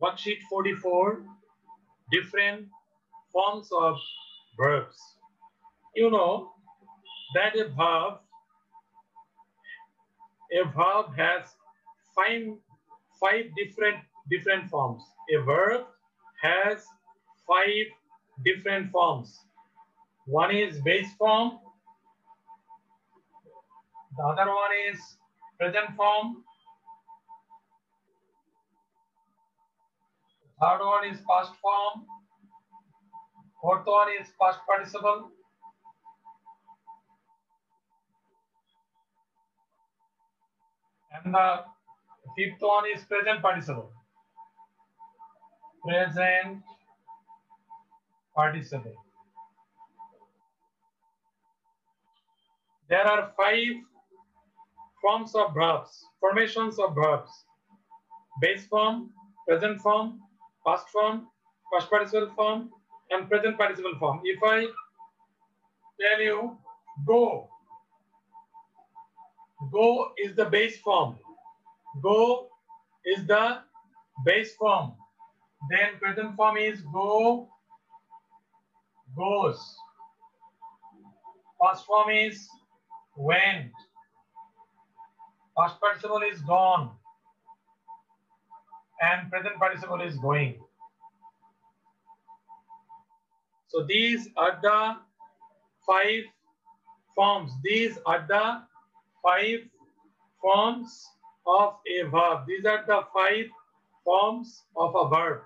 Worksheet 44, different forms of verbs. You know that a verb has five different forms. A verb has five different forms. One is base form, the other one is present form, the third one is past form, fourth one is past participle, and the fifth one is present participle. Present participle. There are five forms of verbs, formations of verbs: base form, present form, past participle form, and present participle form. If I tell you go, go is the base form. Go is the base form. Then present form is go, goes. Past form is went. Past participle is gone. And present participle is going. So these are the five forms. These are the five forms of a verb. These are the five forms of a verb.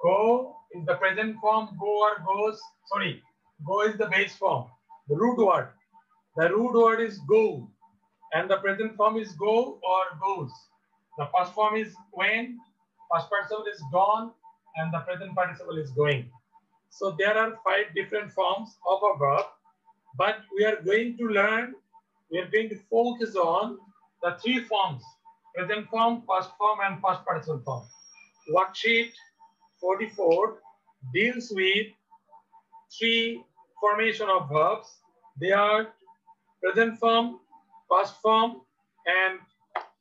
Go is the present form, go or goes. Sorry, go is the base form, the root word. The root word is go, and the present form is go or goes. The past form is went, past participle is gone, and the present participle is going. So there are five different forms of a verb, but we are going to focus on the three forms: present form, past form, and past participle form. Worksheet 44 deals with three formation of verbs. They are present form, past form, and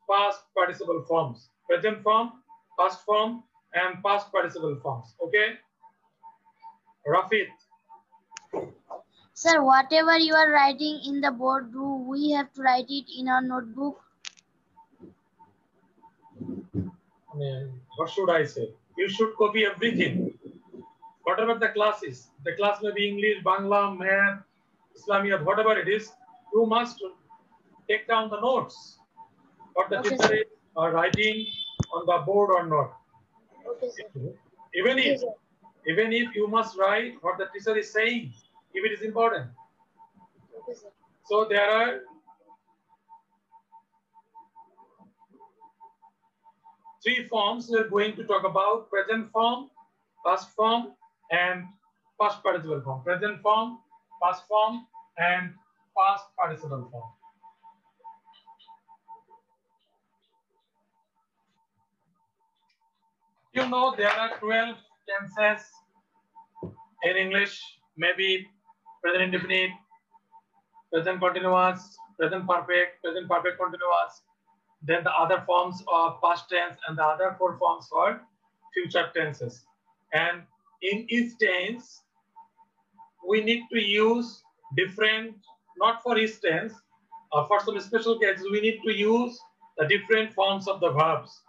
past participle forms. Present form, past form, and past participle forms. Okay? Rafit. Sir, whatever you are writing in the board, do we have to write it in our notebook? What should I say? You should copy everything. Whatever the class is. The class may be English, Bangla, Math, Islamiyat, whatever it is, you must take down the notes. What the teacher is writing on the board or not. Okay, sir. Even if you must write what the teacher is saying, if it is important. Okay, sir. So there are three forms we are going to talk about: present form, past form, and past participle form. Present form, past form, and past participle form. You know there are 12 tenses in English, maybe present indefinite, present continuous, present perfect continuous, then the other forms of past tense, and the other four forms for future tenses. And in each tense, we need to use different, not for each tense, for some special cases, we need to use the different forms of the verbs.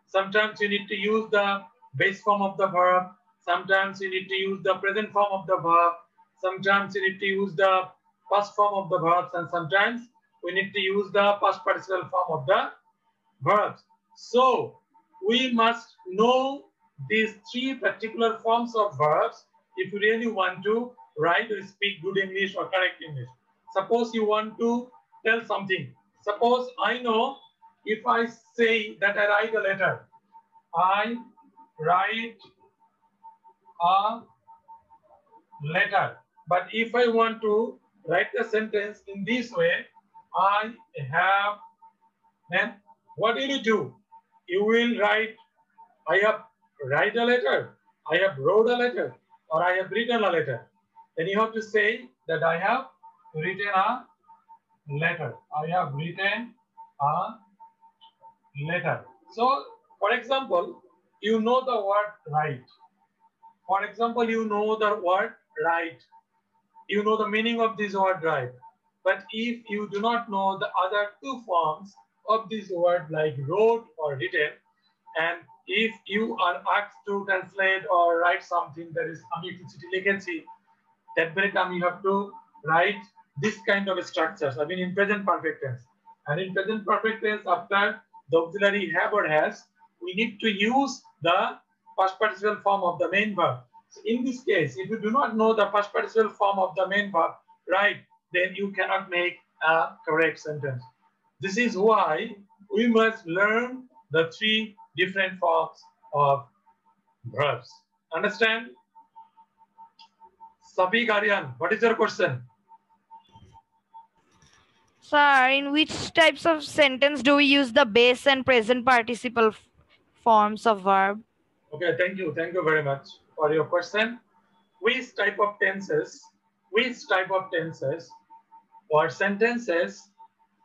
Sometimes you need to use the base form of the verb. Sometimes you need to use the present form of the verb. Sometimes you need to use the past form of the verbs. And sometimes we need to use the past participle form of the verbs. So we must know these three particular forms of verbs if you really want to write or speak good English or correct English. Suppose you want to tell something. Suppose I know if I say that I write a letter, I write a letter. But if I want to write the sentence in this way, I have, then what will you do? You will write, I have write a letter, I have wrote a letter, or I have written a letter. Then you have to say that I have written a letter. I have written a letter. So For example, you know the word right. For example, you know the word right. You know the meaning of this word right. But if you do not know the other two forms of this word like wrote or written, and if you are asked to translate or write something that is আমি চিঠি লিখেছি, that very time you have to write this kind of structures. I mean in present perfect tense. And in present perfect tense, after the auxiliary have or has, we need to use the past participle form of the main verb. So in this case, if you do not know the past participle form of the main verb, right, then you cannot make a correct sentence. This is why we must learn the three different forms of verbs. Understand? Safi Aryan, what is your question? Sir, in which types of sentence do we use the base and present participle forms of verb? Okay, thank you. Thank you very much for your question. Which type of tenses or sentences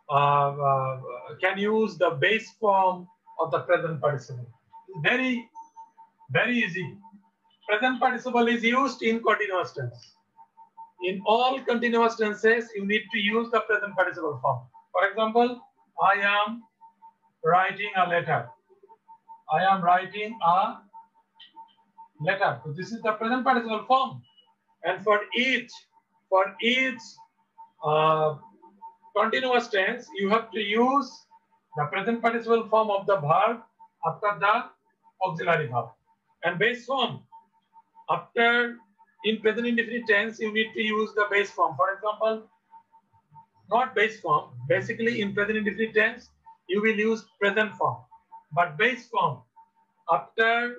can use the base form of the present participle? Very, very easy. Present participle is used in continuous tense. In all continuous tenses, you need to use the present participle form. For example, I am writing a letter. I am writing a letter. So this is the present participle form. And for each continuous tense, you have to use the present participle form of the verb after the auxiliary verb. And base form, after in present indefinite tense, you need to use the base form. For example, not base form. Basically, in present indefinite tense, you will use present form. But base form, after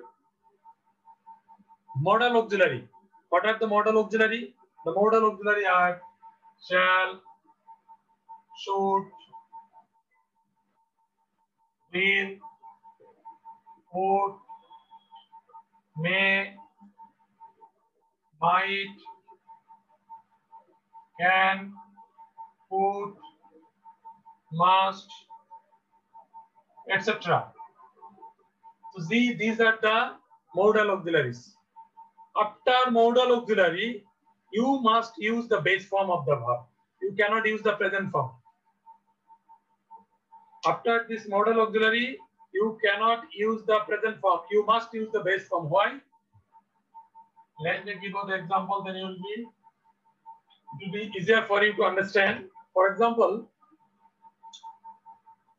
modal auxiliary. What are the modal auxiliary? The modal auxiliary are shall, should, will, would, may, might, can, would, must, etc. So see, these are the modal auxiliaries. After modal auxiliary, you must use the base form of the verb. You cannot use the present form. After this modal auxiliary, you cannot use the present form. You must use the base form. Why? Let me give you the example, then it will be easier for you to understand. For example,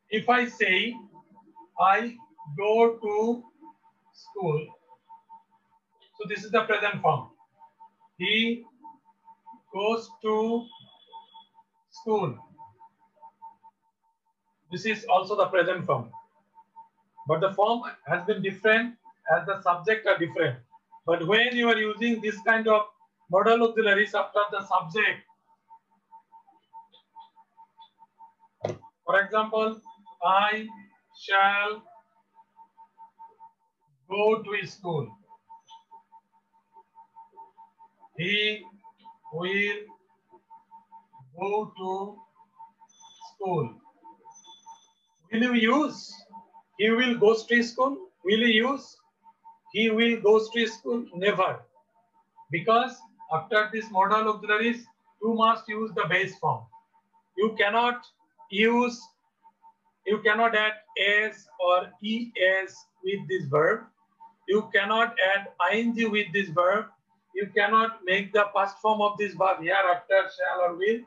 if I say, I go to school, so this is the present form. He goes to school. This is also the present form. But the form has been different as the subject are different. But when you are using this kind of modal auxiliaries after the subject, for example, I shall go to school. He will go to school. Will you use he will goes to school? Will you use he will goes to school? Never. Because after this modal auxiliaries, you must use the base form. You cannot add s or es with this verb. You cannot add ing with this verb. You cannot make the past form of this verb here after shall or will,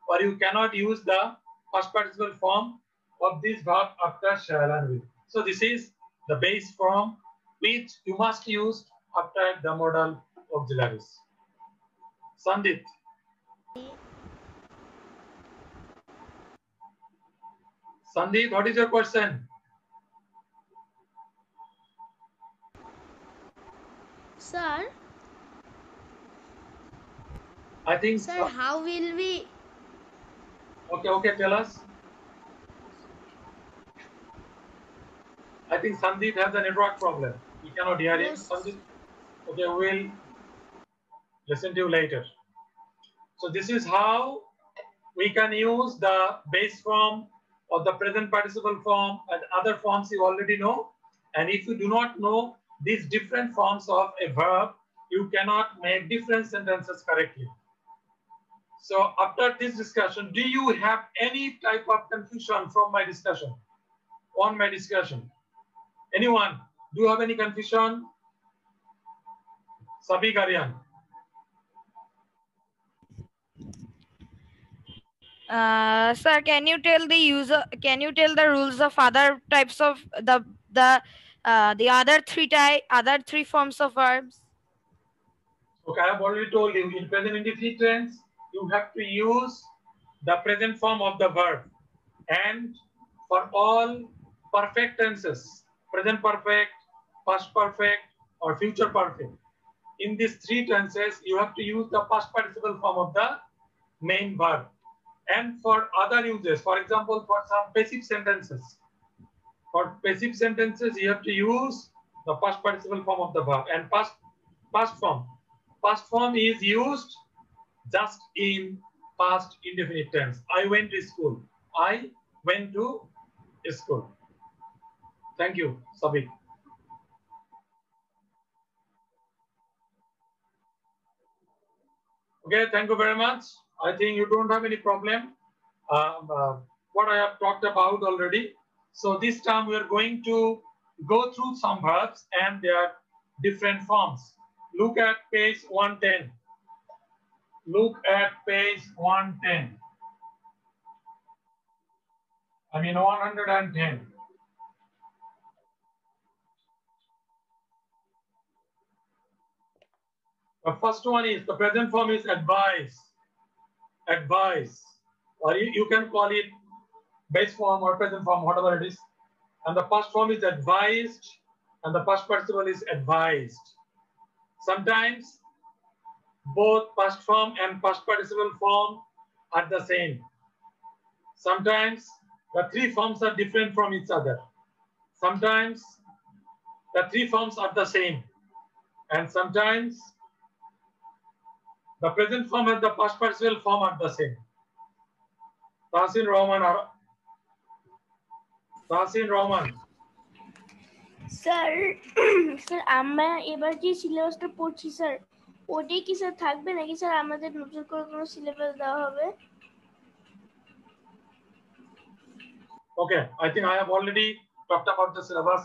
or you cannot use the past participle form of this verb after shall and will. So this is the base form which you must use after the modal auxiliaries. Sandit. Sandit, what is your question? Sir, I think. sir, how will we? Okay, tell us. I think Sandit has a network problem. We cannot hear him. Yes. Sandit. Okay, we'll listen to you later. So this is how we can use the base form or the present participle form and other forms you already know. And if you do not know these different forms of a verb, you cannot make different sentences correctly. So after this discussion, do you have any type of confusion from my discussion? On my discussion? Anyone? Do you have any confusion? Sabhi Karyan. Sir, can you tell the rules of other types of the other three forms of verbs? Okay, I have already told you in present indefinite tense, you have to use the present form of the verb. And for all perfect tenses, present perfect, past perfect, or future perfect, in these three tenses, you have to use the past participle form of the main verb. And for other uses, for example, for some passive sentences, you have to use the past participle form of the verb. And past form is used just in past indefinite tense. I went to school. I went to school. Thank you, Sabik. Okay, thank you very much. I think you don't have any problem. What I have talked about already. So this time we are going to go through some verbs and their different forms. Look at page 110. Look at page 110. I mean 110. The first one is, the present form is advise. Advise. Or you can call it base form or present form, whatever it is. And the past form is advised, and the past participle is advised. Sometimes both past form and past participle form are the same. Sometimes the three forms are different from each other. Sometimes the three forms are the same. And sometimes the present form and the past participle form are the same. Tasin Roman. Sir sir আমরা এবার যে সিলেবাসটা পড়ছি sir ওটাই কি sir থাকবে নাকি sir আমাদের নতুন করে কোনো সিলেবাস দেওয়া হবে? Okay, I think I have already talked about the syllabus.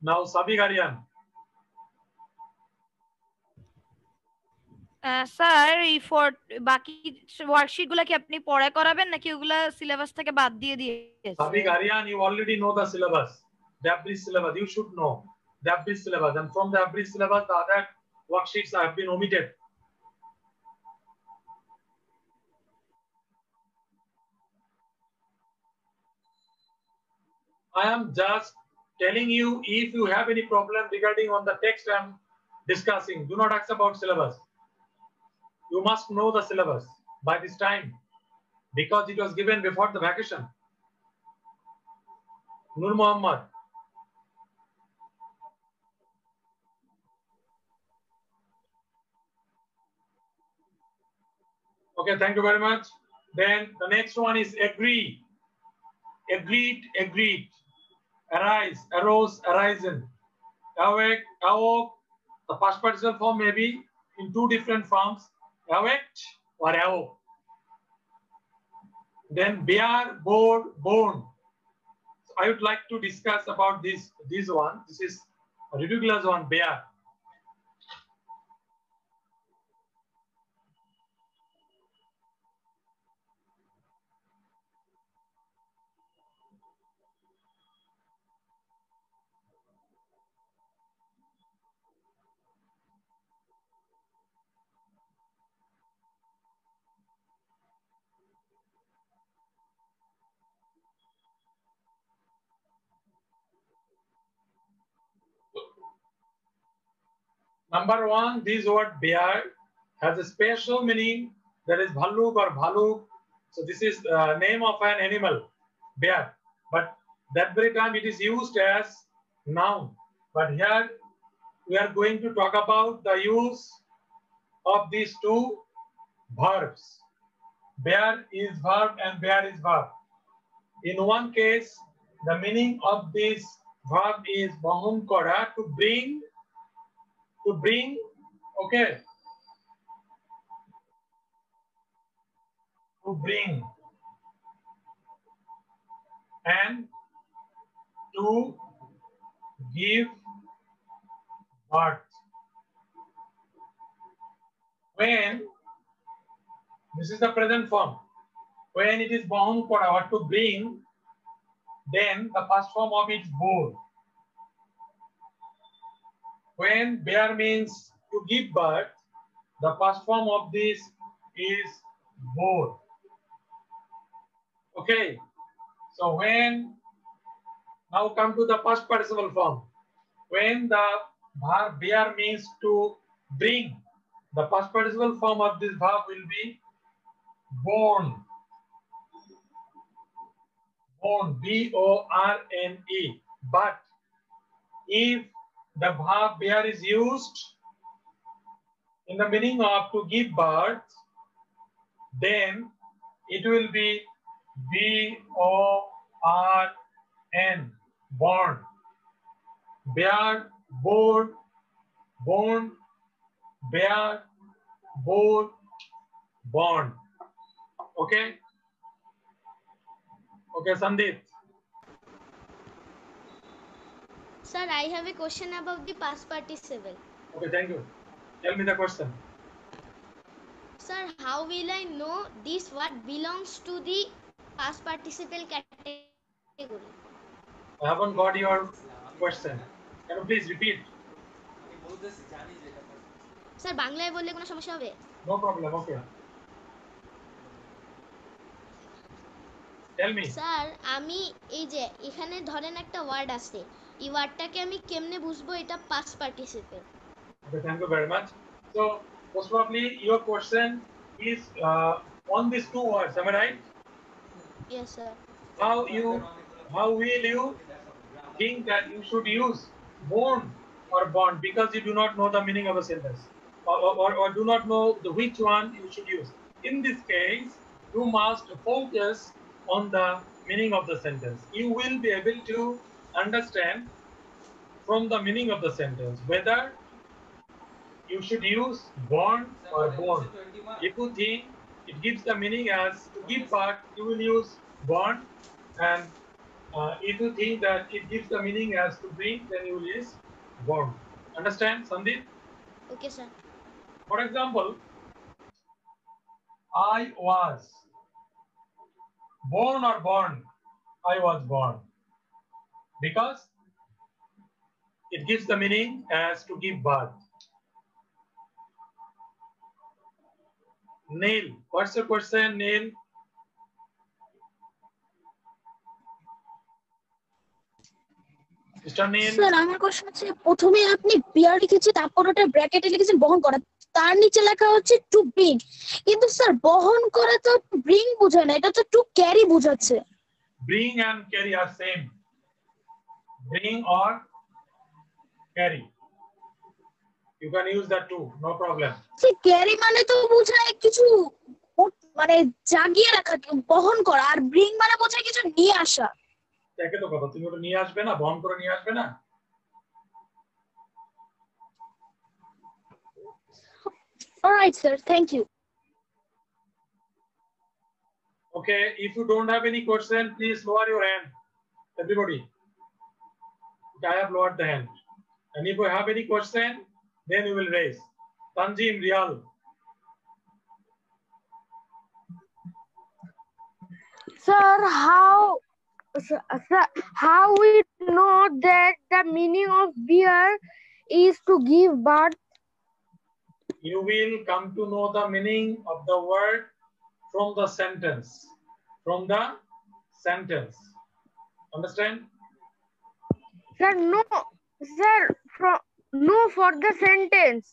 Now Sabik Aryan. Sir এই বাকি ওয়ার্কশিট গুলা কি আপনি পরে করাবেন নাকি ওগুলা সিলেবাস থেকে বাদ দিয়ে দিয়েছেন? Sabik Aryan, you already know the syllabus. The average syllabus, you should know the average syllabus, and from the average syllabus, the other worksheets have been omitted. I am just telling you, if you have any problem regarding on the text I am discussing, do not ask about syllabus. You must know the syllabus by this time because it was given before the vacation. Nur Muhammad. Okay, thank you very much. Then the next one is agree. Agreed, agreed. Arise, arose, arisen. Awake, awoke. The past participle form may be in two different forms. Awaked or awoke. Then bear, board, born. So I would like to discuss about this one. This is a ridiculous one, bear. Number one, this word bear has a special meaning, that is bhaluk or bhaluk. So this is the name of an animal, bear. But that very time it is used as noun. But here we are going to talk about the use of these two verbs. Bear is verb and bear is verb. In one case, the meaning of this verb is bahun kora, to bring, okay, to bring and to give birth. When this is the present form, when it is bahun kora or to bring, then the past form of it is bore. When bear means to give birth, the past form of this is bore. Okay, so when, now come to the past participle form. When the verb bear means to bring, the past participle form of this verb will be born. Born, B-O-R-N-E. But if the verb bear is used in the meaning of to give birth, then it will be B-O-R-N, born. Bear, born, born, bear, born, born. Okay? Okay, Sandeep. Sir, I have a question about the past participle. Okay, thank you. Tell me the question. Sir, how will I know this word belongs to the past participle category? I haven't got your question. Can you please repeat? Sir বাংলায় বললে কোনো সমস্যা হবে? No problem, okay. Tell me. Sir আমি এই যে এখানে ধরেন একটা ওয়ার্ড আছে, এই ওয়ার্ডটাকে আমি কেমনে বুঝবো এটা past participle? Okay, thank you very much. So, most probably your question is on these two words, am I right? Yes, sir. How will you think that you should use born or born because you do not know the meaning of a sentence or do not know which one you should use? In this case, you must focus on the meaning of the sentence. You will be able to understand from the meaning of the sentence whether you should use born or born. If you think it gives the meaning as to give birth, you will use born, and if you think that it gives the meaning as to bring, then you will use born. Understand, Sandeep? Okay, sir. For example, I was born or born. I was born because it gives the meaning as to give birth. Neil, what's your question, Neil? Mr. Neil? Sir আমার question হচ্ছে প্রথমে আপনি বিয়ার লিখেছে তারপর ওটা ব্র্যাকেটে লিখেছেন বহন করা, তার নিচে লেখা হচ্ছে টু ব্রিং, কিন্তু স্যার বহন করা তো ব্রিং বোঝায় না, এটা তো টু ক্যারি বোঝাচ্ছে। Bring and carry are same. Bring or carry. You can use that too, no problem. Say carry মানে তো বোঝায় কিছু মানে জাগিয়ে রাখা, বহন করা, আর ব্রিং মানে বোঝায় কিছু নিয়ে আসা। দেখে তো কথা, তুমি ওটা নিয়ে আসবে না, বহন করে নিয়ে আসবে না? Alright sir, thank you. Okay, if you don't have any question, please lower your hand. Everybody. Okay, I have lowered the hand. And if you have any question, then you will raise. Tanjim, Riyal. Sir, how we know that the meaning of beer is to give birth? You will come to know the meaning of the word from the sentence. From the sentence. Understand? Sir, no. Sir, no for the sentence.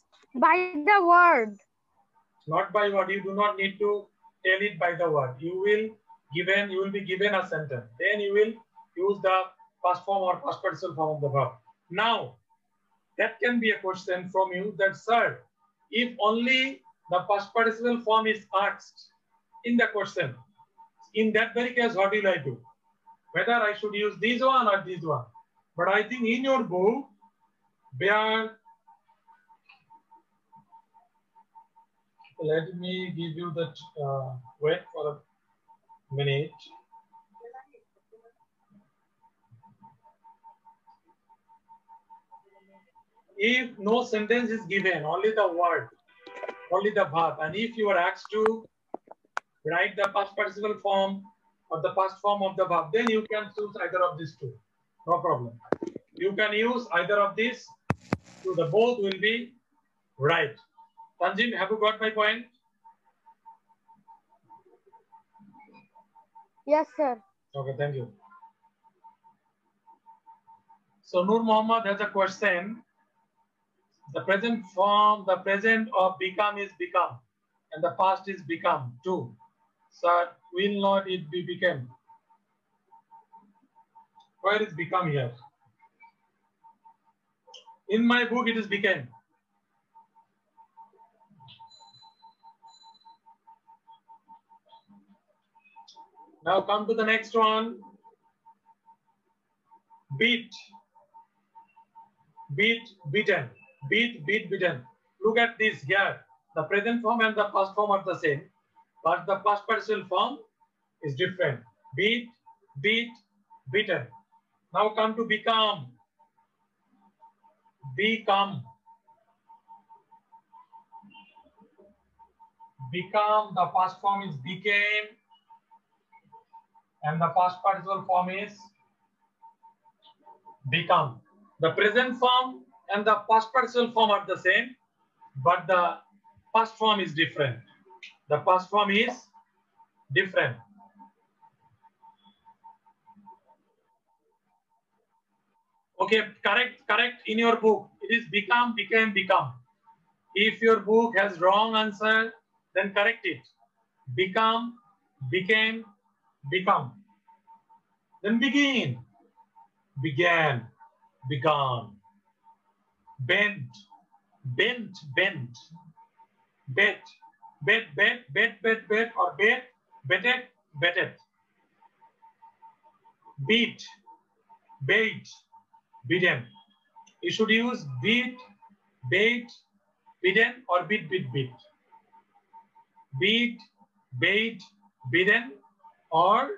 By the word. Not by word. You do not need to tell it by the word. You will be given a sentence. Then you will use the past form or past participle form of the verb. Now, that can be a question from you that, sir, if only the past participle form is asked in the question, in that very case, what will I do? Whether I should use this one or this one. But I think in your book, where, let me give you that, wait for a minute. If no sentence is given, only the word, only the verb, and if you are asked to write the past participle form or the past form of the verb, then you can choose either of these two. No problem. You can use either of these. So the both will be right. Tanjim, have you got my point? Yes, sir. Okay, thank you. So Nur Muhammad has a question. The present form, the present of become is become, and the past is become too. So will not it be became? Where is become here? In my book, it is became. Now come to the next one. Beat. Beat, beaten. Beat, beat, beaten. Look at this here. The present form and the past form are the same, but the past participle form is different. Beat, beat, beaten. Now come to become. Become. Become, the past form is became, and the past participle form is become. The present form and the past participle form are the same, but the past form is different. The past form is different. Okay, correct in your book. It is become, became, become. If your book has wrong answer, then correct it. Become, became, become. Then begin. Began, began. Bent, bent, bent. Bet, bet, bet, bet, bet, bet, or bet, betted, betted. Beat, bait, beaten. You should use beat, bait, beaten, or beat, beat, beat. Beat, bait, beaten, or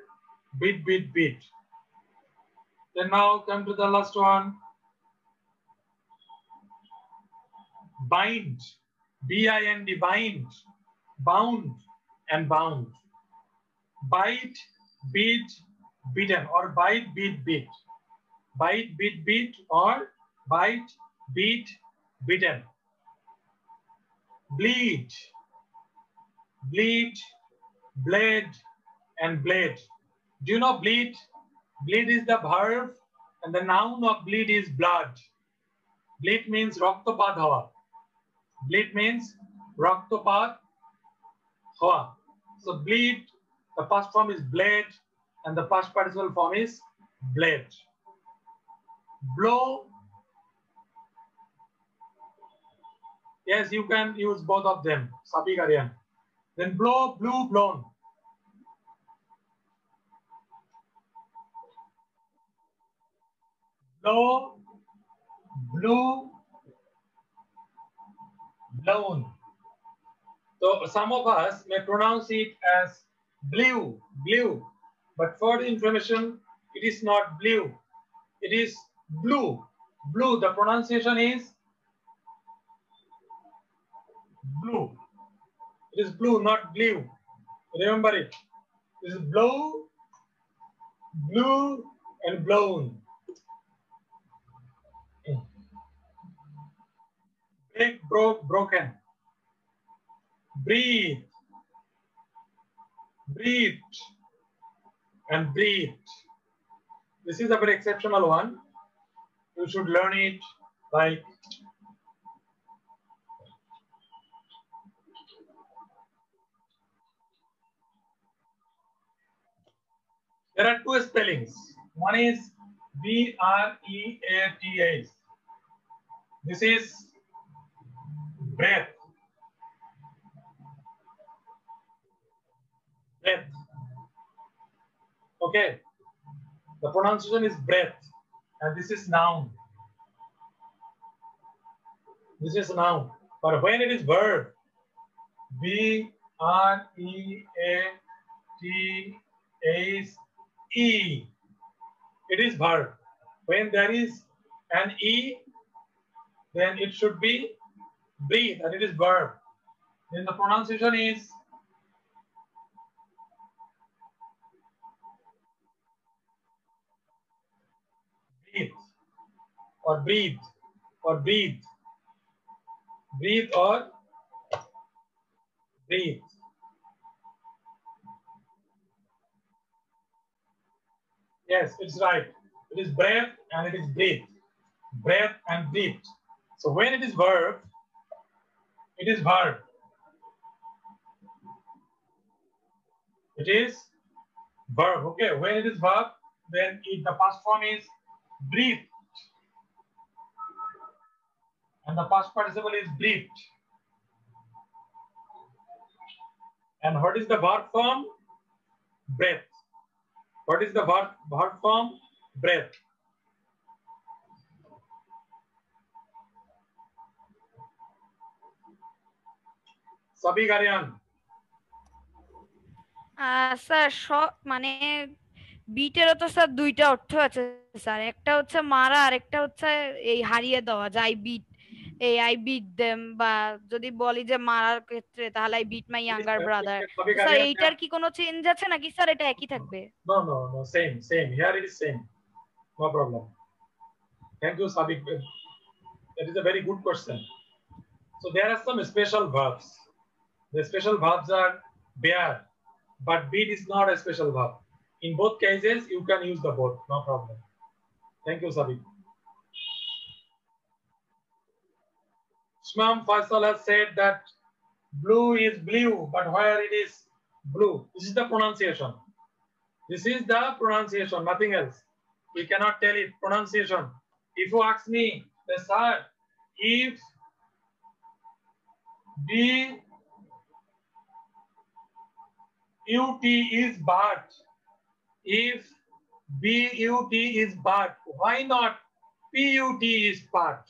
beat, beat, beat. Then now come to the last one. Bind, B-I-N-D, bind, bound, and bound. Bite, beat, beaten, or bite, beat, beat. Bite, beat, beat, or bite, beat, beaten. Bleed, bleed, blade, and blade. Do you know bleed? Bleed is the verb, and the noun of bleed is blood. Bleed means raktopad hawa. Bleed means raktopad hawa. So bleed, the past form is blade, and the past participle form is blade. Blow. Yes, you can use both of them. Sabigarian. Then blow, blew, blown. Blow, blew, blown. So some of us may pronounce it as blew, blew. But for the information, it is not blew. It is blue. Blue, the pronunciation is blue. It is blue, not blue. Remember it. It is blow, blew, and blown. Break, broke, broken. Breathe, breathed, and breathed. This is a very exceptional one. You should learn it like there are two spellings. One is B-R-E-A-T-H. This is breath. Breath. Okay. The pronunciation is breath. and this is noun. This is noun. But when it is verb, V-R-E-A-T-H-E, it is verb. When there is an E, then it should be breathe, and it is verb. Then the pronunciation is breathe, or breathe, or breathe, breathe, or breathe. Yes, it's right. It is breath and it is breathe. Breath and breathe. So when it is verb, it is verb. It is verb. Okay, when it is verb, then the past form is breathe. And the past participle is breathed. And what is the verb form? Breath. What is the verb form? Breath. Sabhi Garyan. Sir মানে বিটেরও তো sir দুইটা অর্থ আছে sir, একটা হচ্ছে মারা আর একটা হচ্ছে এই হারিয়ে দেওয়া, যে আই বিট দেম, বা যদি বলি যে মারার ক্ষেত্রে তাহলে I beat my younger brother. Sir এইটার কি কোনো চেঞ্জ আছে নাকি স্যার এটা একই থাকবে? No, same. Here it is same. No problem. Thank you, Sabik. That is a very good question. So there are some special verbs. The special verbs are bear, but beat is not a special verb. In both cases, you can use the both, no problem. Thank you, Sabik. Shmam Faisal has said that blue is blue, but where it is blue? This is the pronunciation. This is the pronunciation, nothing else. We cannot tell it, pronunciation. If you ask me, sir, if B-U-T is but, if B-U-T is but, why not P-U-T is part?